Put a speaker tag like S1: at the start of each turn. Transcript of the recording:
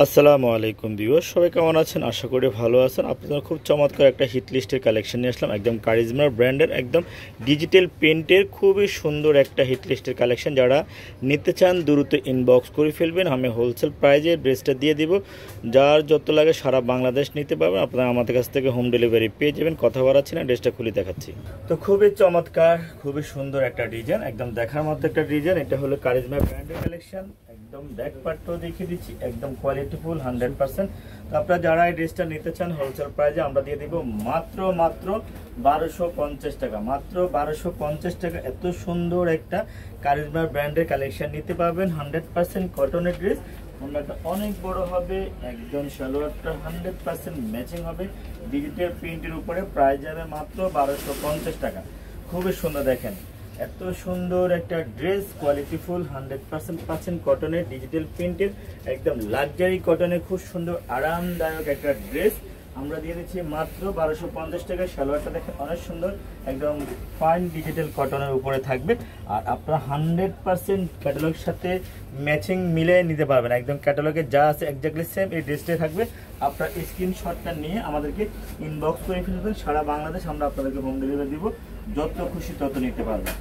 S1: আসসালামু আলাইকুম ভিউয়ার, সবাই কেমন আছেন? আশা করি ভালো আছেন। আপনাদের খুব চমৎকার একটা হিট লিস্টের কালেকশন নিয়ে আসলাম। একদম কারিজমার ব্র্যান্ডের একদম ডিজিটাল প্রিন্টের খুবই সুন্দর একটা হিট লিস্টের কালেকশন। যারা নিতে চান দ্রুত ইনবক্স করে ফেলবেন, আমি হোলসেল প্রাইজে ড্রেসটা দিয়ে দিব। যার যত লাগে সারা বাংলাদেশ নিতে পারবেন। আপনারা আমাদের কাছ থেকে হোম ডেলিভারি পেয়ে যাবেন। কথা বাড়াচ্ছি না, ড্রেসটা খুলে দেখাচ্ছি। তো খুবই চমৎকার, খুবই সুন্দর একটা ডিজাইন, একদম দেখার মতো একটা ডিজাইন। এটা হলো কারিজমা ব্র্যান্ডের কালেকশন। একদম ব্যাক পার্টটাও দেখিয়ে দিচ্ছি, একদম কোয়ালিটিফুল 100%। তো আপনারা যারা এই ড্রেসটা নিতে চান হোলসেল প্রাইজে আমরা দিয়ে দিব মাত্র 1250 টাকা। মাত্র 1250 টাকা এত সুন্দর একটা কারিজমা ব্র্যান্ডের কালেকশন নিতে পারবেন। 100% কটনের ড্রেস, ওনাটা অনেক বড় হবে, একদম সালোয়ারটা 100% ম্যাচিং হবে। ডিজিটাল প্রিন্টের উপরে প্রাইস যাবে মাত্র 1250 টাকা। খুবই সুন্দর, দেখেন এত সুন্দর একটা ড্রেস, কোয়ালিটিফুল 100% পাচ্ছেন কটনের ডিজিটাল প্রিন্টের, একদম লাক্সারি কটনের খুব সুন্দর আরামদায়ক একটা ড্রেস আমরা দিয়ে দিচ্ছি মাত্র 1250 টাকা। সালোয়ারটা দেখেন অনেক সুন্দর, একদম ফাইন ডিজিটাল কটনের উপরে থাকবে। আর আপনারা 100% ক্যাটালগের সাথে ম্যাচিং মিলে নিতে পারবেন। একদম ক্যাটালগে যা আছে এক্স্যাক্টলি সেম এই ড্রেসটাই থাকবে। আপনার স্ক্রিনশটটা নিয়ে আমাদেরকে ইনবক্স করে ফেলবেন। সারা বাংলাদেশ আমরা আপনাদেরকে হোম ডেলিভারি দিব, যত খুশি তত নিতে পারবেন।